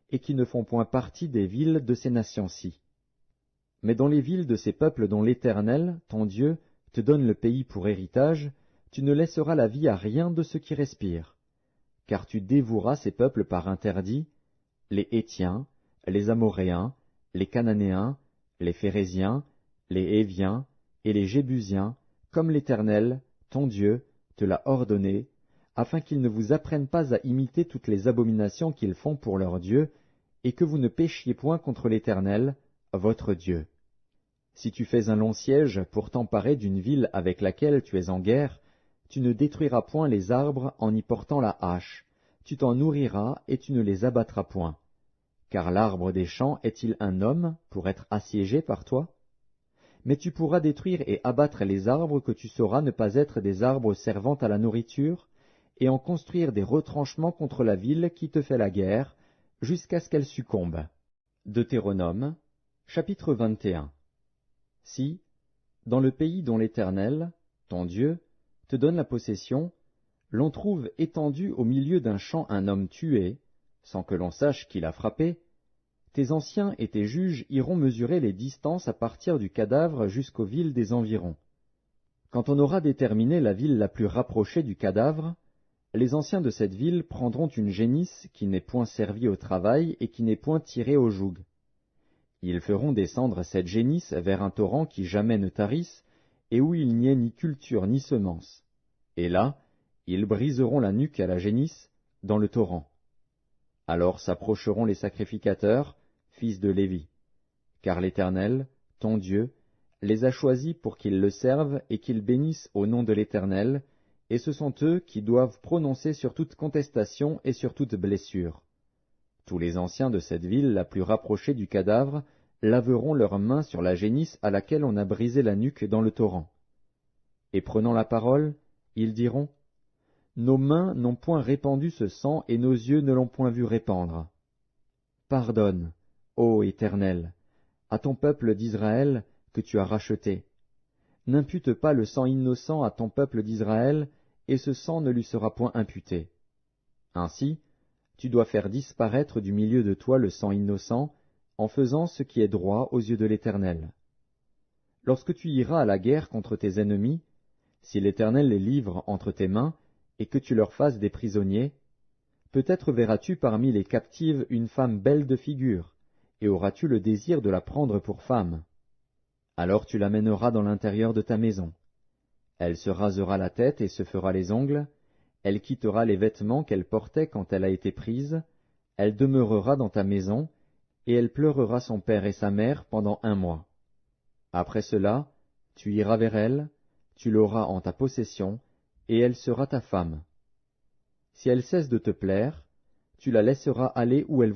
et qui ne font point partie des villes de ces nations-ci. Mais dans les villes de ces peuples dont l'Éternel, ton Dieu, te donne le pays pour héritage, tu ne laisseras la vie à rien de ce qui respire. Car tu dévoueras ces peuples par interdit, les Hétiens, les Amoréens, les Cananéens, les Phéréziens, les Héviens et les Jébusiens, comme l'Éternel, ton Dieu, te l'a ordonné, afin qu'ils ne vous apprennent pas à imiter toutes les abominations qu'ils font pour leur Dieu, et que vous ne péchiez point contre l'Éternel, votre Dieu. Si tu fais un long siège pour t'emparer d'une ville avec laquelle tu es en guerre, tu ne détruiras point les arbres en y portant la hache, tu t'en nourriras et tu ne les abattras point. Car l'arbre des champs est-il un homme pour être assiégé par toi? Mais tu pourras détruire et abattre les arbres que tu sauras ne pas être des arbres servant à la nourriture, et en construire des retranchements contre la ville qui te fait la guerre, jusqu'à ce qu'elle succombe. Deutéronome, chapitre 21. Si, dans le pays dont l'Éternel, ton Dieu, te donne la possession, l'on trouve étendu au milieu d'un champ un homme tué, sans que l'on sache qui l'a frappé, tes anciens et tes juges iront mesurer les distances à partir du cadavre jusqu'aux villes des environs. Quand on aura déterminé la ville la plus rapprochée du cadavre, les anciens de cette ville prendront une génisse qui n'est point servie au travail et qui n'est point tirée au joug. Ils feront descendre cette génisse vers un torrent qui jamais ne tarisse, et où il n'y ait ni culture ni semence. Et là, ils briseront la nuque à la génisse dans le torrent. Alors s'approcheront les sacrificateurs, fils de Lévi, car l'Éternel, ton Dieu, les a choisis pour qu'ils le servent et qu'ils bénissent au nom de l'Éternel, et ce sont eux qui doivent prononcer sur toute contestation et sur toute blessure. Tous les anciens de cette ville la plus rapprochée du cadavre laveront leurs mains sur la génisse à laquelle on a brisé la nuque dans le torrent. Et prenant la parole, ils diront, « Nos mains n'ont point répandu ce sang et nos yeux ne l'ont point vu répandre. Pardonne, ô Éternel, à ton peuple d'Israël que tu as racheté. N'impute pas le sang innocent à ton peuple d'Israël, et ce sang ne lui sera point imputé. Ainsi, tu dois faire disparaître du milieu de toi le sang innocent, en faisant ce qui est droit aux yeux de l'Éternel. Lorsque tu iras à la guerre contre tes ennemis, si l'Éternel les livre entre tes mains, et que tu leur fasses des prisonniers, peut-être verras-tu parmi les captives une femme belle de figure, et auras-tu le désir de la prendre pour femme. Alors tu l'amèneras dans l'intérieur de ta maison. Elle se rasera la tête et se fera les ongles, elle quittera les vêtements qu'elle portait quand elle a été prise, elle demeurera dans ta maison, et elle pleurera son père et sa mère pendant 1 mois. Après cela, tu iras vers elle, tu l'auras en ta possession, et elle sera ta femme. Si elle cesse de te plaire, tu la laisseras aller où elle voudra.